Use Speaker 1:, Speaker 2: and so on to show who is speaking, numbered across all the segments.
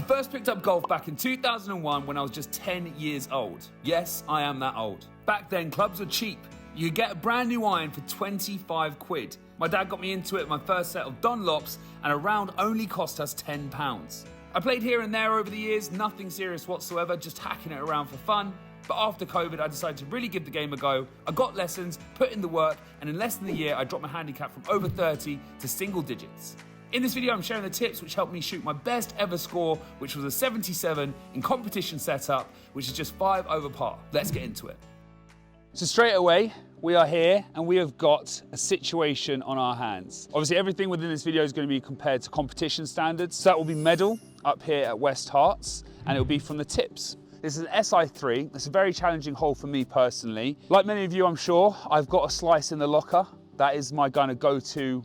Speaker 1: first picked up golf back in 2001 when I was just 10 years old. Yes, I am that old. Back then, clubs were cheap. You could get a brand new iron for 25 quid. My dad got me into it, my first set of Dunlops, and a round only cost us £10. I played here and there over the years, nothing serious whatsoever, just hacking it around for fun. But after COVID, I decided to really give the game a go. I got lessons, put in the work, and in less than a year, I dropped my handicap from over 30 to single digits. In this video, I'm sharing the tips which helped me shoot my best ever score, which was a 77 in competition setup, which is just 5 over par. Let's get into it. So straight away, we are here and we have got a situation on our hands. Obviously, everything within this video is going to be compared to competition standards. So that will be medal up here at West Herts, and it will be from the tips. This is an SI3. It's a very challenging hole for me personally. Like many of you, I'm sure, I've got a slice in the locker. That is my kind of go-to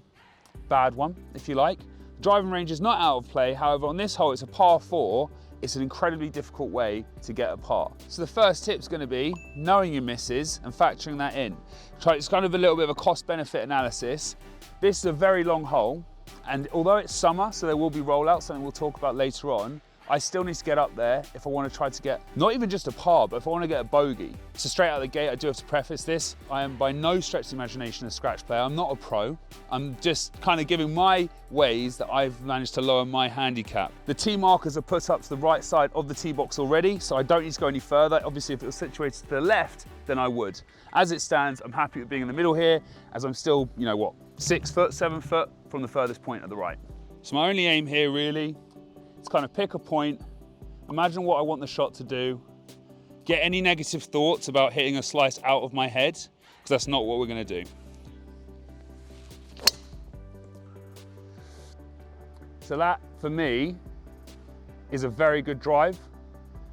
Speaker 1: bad one, if you like. Driving range is not out of play. However, on this hole, it's a par 4. It's an incredibly difficult way to get a par. So the first tip is going to be knowing your misses and factoring that in. It's kind of a little bit of a cost-benefit analysis. This is a very long hole, and although it's summer, so there will be rollouts, something we'll talk about later on, I still need to get up there if I want to try to get, not even just a par, but if I want to get a bogey. So straight out of the gate, I do have to preface this. I am by no stretch of the imagination a scratch player. I'm not a pro. I'm just kind of giving my ways that I've managed to lower my handicap. The tee markers are put up to the right side of the tee box already, so I don't need to go any further. Obviously, if it was situated to the left, then I would. As it stands, I'm happy with being in the middle here, as I'm still, 6 foot, 7 foot from the furthest point at the right. So my only aim here really, it's kind of pick a point, imagine what I want the shot to do, get any negative thoughts about hitting a slice out of my head, because that's not what we're going to do. So that, for me, is a very good drive.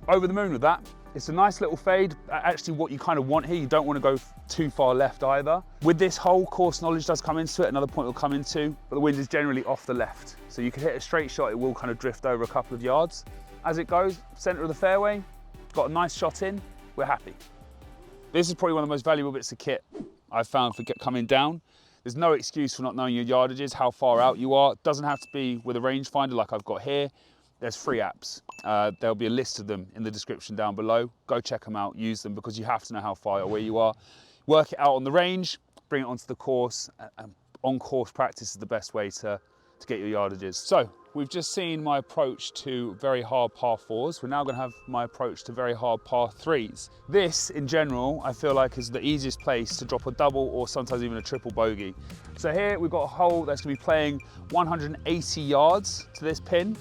Speaker 1: Over the moon with that. It's a nice little fade, actually what you kind of want here. You don't want to go too far left either. With this hole, course knowledge does come into it, another point will come into, but the wind is generally off the left. So you can hit a straight shot, it will kind of drift over a couple of yards. As it goes, center of the fairway, got a nice shot in, we're happy. This is probably one of the most valuable bits of kit I've found for coming down. There's no excuse for not knowing your yardages, how far out you are. It doesn't have to be with a rangefinder like I've got here. There's free apps. There'll be a list of them in the description down below. Go check them out, use them, because you have to know how far away you are. Work it out on the range, bring it onto the course. On-course practice is the best way to get your yardages. So we've just seen my approach to very hard par 4s. We're now going to have my approach to very hard par 3s. This, in general, I feel like is the easiest place to drop a double or sometimes even a triple bogey. So here we've got a hole that's going to be playing 180 yards to this pin.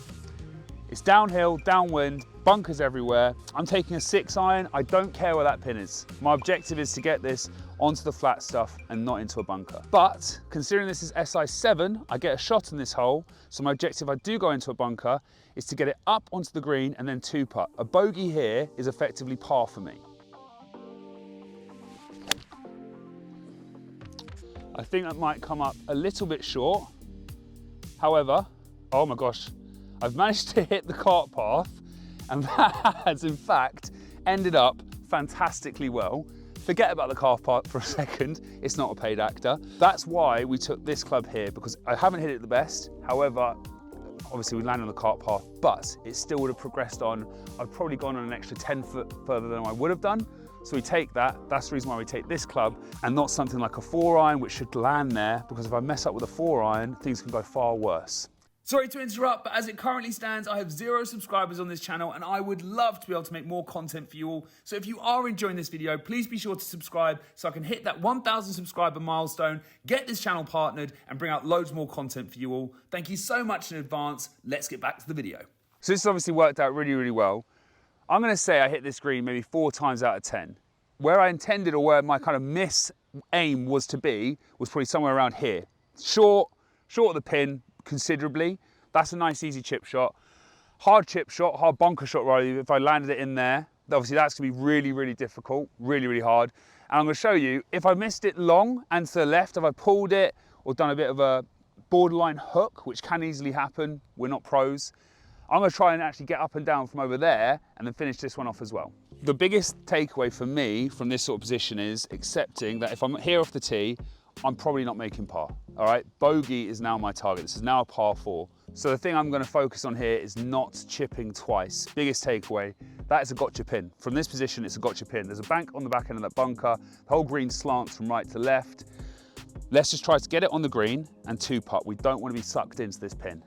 Speaker 1: It's downhill, downwind, bunkers everywhere. I'm taking a 6 iron. I don't care where that pin is. My objective is to get this onto the flat stuff and not into a bunker. But considering this is SI7, I get a shot in this hole. So my objective, I do go into a bunker, is to get it up onto the green and then 2-putt. A bogey here is effectively par for me. I think that might come up a little bit short. However, oh my gosh, I've managed to hit the cart path, and that has in fact ended up fantastically well. Forget about the cart path for a second, it's not a paid actor. That's why we took this club here, because I haven't hit it the best. However, obviously we landed on the cart path, but it still would have progressed on. I've probably gone on an extra 10 foot further than I would have done. So we take that, that's the reason why we take this club and not something like a 4 iron, which should land there, because if I mess up with a 4 iron, things can go far worse. Sorry to interrupt, but as it currently stands, I have 0 subscribers on this channel and I would love to be able to make more content for you all. So if you are enjoying this video, please be sure to subscribe so I can hit that 1,000 subscriber milestone, get this channel partnered and bring out loads more content for you all. Thank you so much in advance. Let's get back to the video. So this has obviously worked out really, really well. I'm going to say I hit this green maybe 4 times out of 10. Where I intended, or where my kind of miss aim was to be, was probably somewhere around here. Short of the pin, considerably. That's a nice easy chip shot. Hard chip shot, hard bunker shot rather, if I landed it in there, obviously that's gonna be really, really difficult, really, really hard. And I'm gonna show you, if I missed it long and to the left, if I pulled it or done a bit of a borderline hook, which can easily happen, we're not pros, I'm gonna try and actually get up and down from over there and then finish this one off as well. The biggest takeaway for me from this sort of position is accepting that if I'm here off the tee, I'm probably not making par, all right? Bogey is now my target. This is now a par 4. So the thing I'm going to focus on here is not chipping twice. Biggest takeaway, that is a gotcha pin. From this position, it's a gotcha pin. There's a bank on the back end of that bunker. The whole green slants from right to left. Let's just try to get it on the green and two putt. We don't want to be sucked into this pin.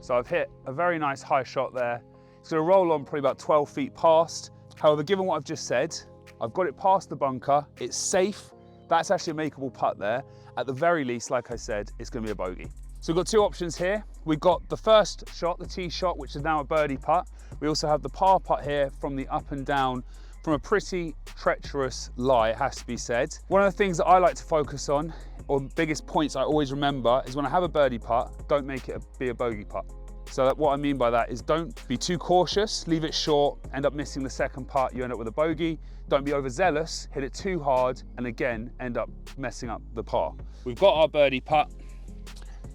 Speaker 1: So I've hit a very nice high shot there. It's going to roll on probably about 12 feet past. However, given what I've just said, I've got it past the bunker. It's safe. That's actually a makeable putt there. At the very least, like I said, it's going to be a bogey. So we've got two options here. We've got the first shot, the tee shot, which is now a birdie putt. We also have the par putt here from the up and down, from a pretty treacherous lie, it has to be said. One of the things that I like to focus on, or the biggest points I always remember, is when I have a birdie putt, don't make it be a bogey putt. So what I mean by that is don't be too cautious, leave it short, end up missing the second putt, you end up with a bogey. Don't be overzealous, hit it too hard, and again, end up messing up the par. We've got our birdie putt.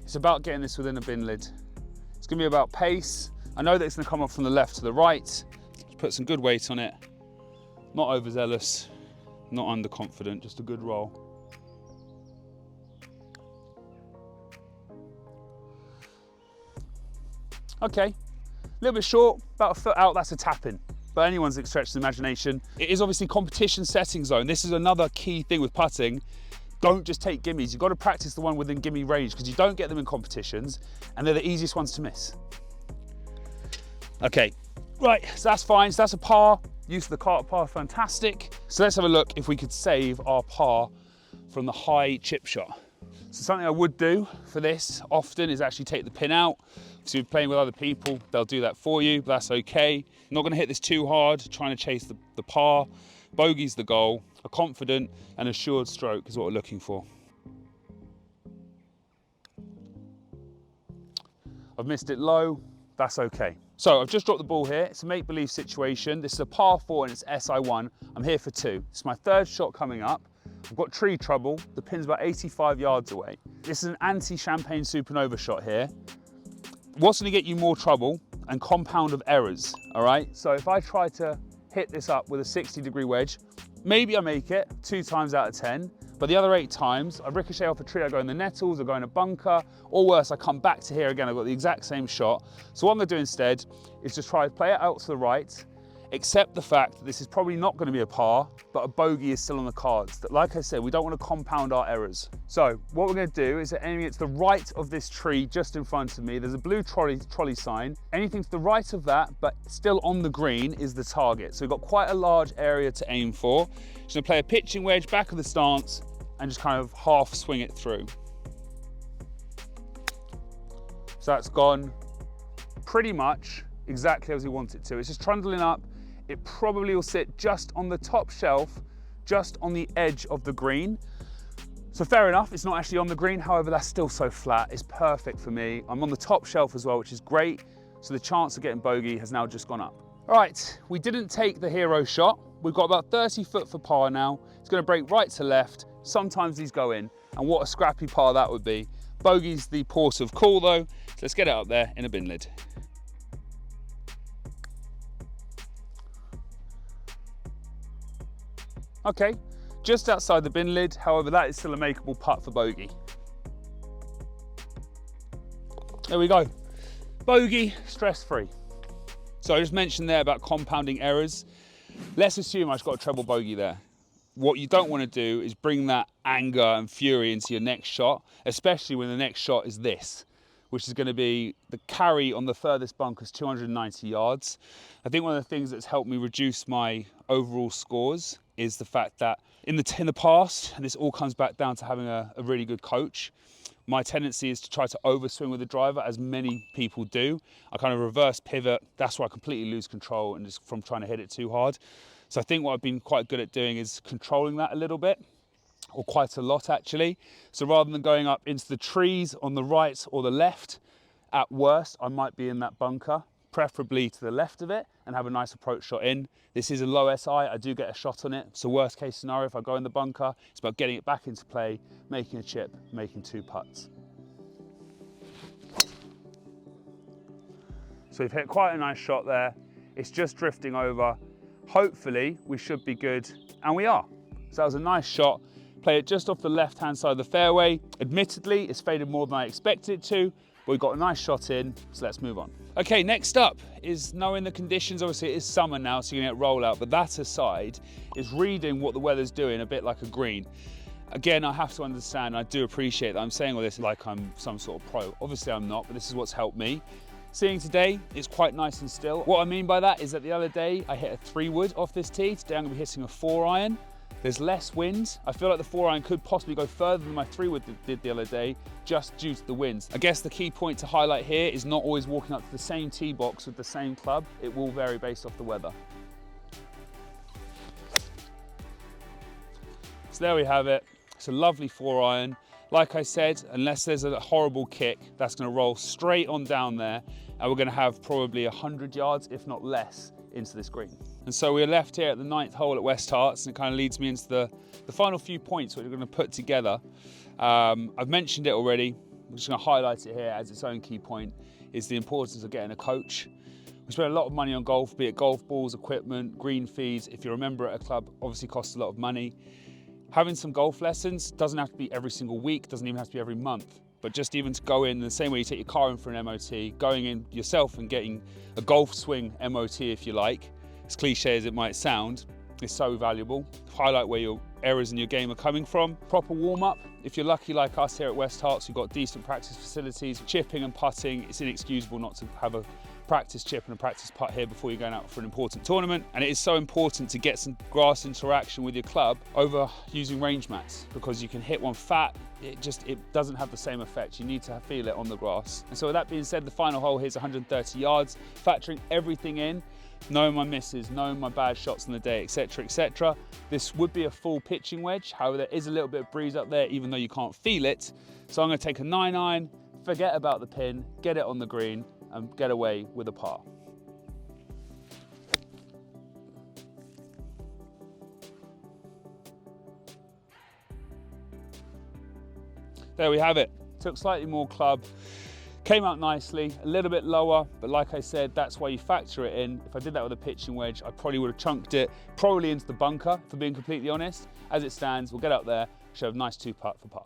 Speaker 1: It's about getting this within a bin lid. It's gonna be about pace. I know that it's gonna come off from the left to the right. Just put some good weight on it. Not overzealous, not underconfident, just a good roll. Okay, a little bit short, about a foot out, that's a tap-in. But anyone's stretched the imagination. It is obviously competition setting zone. This is another key thing with putting. Don't just take gimmies. You've got to practice the one within gimme range because you don't get them in competitions and they're the easiest ones to miss. Okay, right, so that's fine. So that's a par. Use of the cart par, fantastic. So let's have a look if we could save our par from the high chip shot. So something I would do for this often is actually take the pin out. So if you're playing with other people, they'll do that for you, but that's okay. I'm not gonna hit this too hard, trying to chase the par. Bogey's the goal. A confident and assured stroke is what we're looking for. I've missed it low, that's okay. So I've just dropped the ball here. It's a make-believe situation. This is a par 4 and it's SI1. I'm here for 2. It's my third shot coming up. I've got tree trouble. The pin's about 85 yards away. This is an anti-champagne supernova shot here. What's gonna get you more trouble and compound of errors, all right? So if I try to hit this up with a 60-degree wedge, maybe I make it 2 times out of 10, but the other 8 times, I ricochet off a tree, I go in the nettles, I go in a bunker, or worse, I come back to here again, I've got the exact same shot. So what I'm gonna do instead is just try to play it out to the right, accept the fact that this is probably not gonna be a par, but a bogey is still on the cards. That, like I said, we don't wanna compound our errors. So what we're gonna do is aiming it to the right of this tree just in front of me. There's a blue trolley sign. Anything to the right of that, but still on the green is the target. So we've got quite a large area to aim for. Just gonna play a pitching wedge, back of the stance, and just kind of half swing it through. So that's gone pretty much exactly as we want it to. It's just trundling up. It probably will sit just on the top shelf, just on the edge of the green. So fair enough, it's not actually on the green, however, that's still so flat. It's perfect for me. I'm on the top shelf as well, which is great. So the chance of getting bogey has now just gone up. All right, we didn't take the hero shot. We've got about 30 foot for par now. It's gonna break right to left. Sometimes these go in, and what a scrappy par that would be. Bogey's the port of call though, so let's get it up there in a bin lid. Okay, just outside the bin lid, however, that is still a makeable putt for bogey. There we go. Bogey, stress-free. So I just mentioned there about compounding errors. Let's assume I've got a treble bogey there. What you don't want to do is bring that anger and fury into your next shot, especially when the next shot is this, which is going to be the carry on the furthest bunkers, 290 yards. I think one of the things that's helped me reduce my overall scores is the fact that in the past, and this all comes back down to having a really good coach, my tendency is to try to overswing with the driver, as many people do. I kind of reverse pivot. That's where I completely lose control and just from trying to hit it too hard. So I think what I've been quite good at doing is controlling that a little bit, or quite a lot actually. So rather than going up into the trees on the right or the left, at worst, I might be in that bunker, preferably to the left of it, and have a nice approach shot in. This is a low SI, I do get a shot on it. So worst case scenario, if I go in the bunker, it's about getting it back into play, making a chip, making 2 putts. So we've hit quite a nice shot there. It's just drifting over. Hopefully we should be good, and we are. So that was a nice shot. Play it just off the left-hand side of the fairway. Admittedly, it's faded more than I expected it to, but we got a nice shot in, so let's move on. Okay, next up is knowing the conditions. Obviously, it is summer now, so you're gonna get rollout, but that aside, is reading what the weather's doing, a bit like a green. Again, I have to understand, I do appreciate that I'm saying all this like I'm some sort of pro. Obviously, I'm not, but this is what's helped me. Seeing today, it's quite nice and still. What I mean by that is that the other day, I hit a 3-wood off this tee. Today, I'm gonna be hitting a 4-iron. There's less wind. I feel like the 4-iron could possibly go further than my 3-wood did the other day, just due to the winds. I guess the key point to highlight here is not always walking up to the same tee box with the same club. It will vary based off the weather. So there we have it. It's a lovely 4-iron. Like I said, unless there's a horrible kick, that's gonna roll straight on down there, and we're gonna have probably 100 yards, if not less, into this green. And so we're left here at the 9th hole at West Harts, and it kind of leads me into the final few points which we're going to put together. I've mentioned it already, I'm just going to highlight it here as its own key point, is the importance of getting a coach. We spend a lot of money on golf, be it golf balls, equipment, green fees. If you're a member at a club, obviously costs a lot of money. Having some golf lessons doesn't have to be every single week, doesn't even have to be every month. But just even to go in the same way you take your car in for an MOT, going in yourself and getting a golf swing MOT if you like, as cliche as it might sound, is so valuable. Highlight where your errors in your game are coming from. Proper warm-up. If you're lucky like us here at West Harts, we've got decent practice facilities. Chipping and putting, it's inexcusable not to have a practice chip and a practice putt here before you're going out for an important tournament. And it is so important to get some grass interaction with your club over using range mats, because you can hit one fat, it doesn't have the same effect. You need to feel it on the grass. And so with that being said, the final hole here is 130 yards, factoring everything in, knowing my misses, knowing my bad shots on the day, etc, etc. This would be a full pitching wedge. However, there is a little bit of breeze up there, even though you can't feel it. So I'm going to take a 9-iron, forget about the pin, get it on the green, and get away with a par. There we have it. Took slightly more club, came out nicely, a little bit lower, but like I said, that's why you factor it in. If I did that with a pitching wedge, I probably would have chunked it, probably into the bunker, for being completely honest. As it stands, we'll get up there, should have a nice 2-putt for par.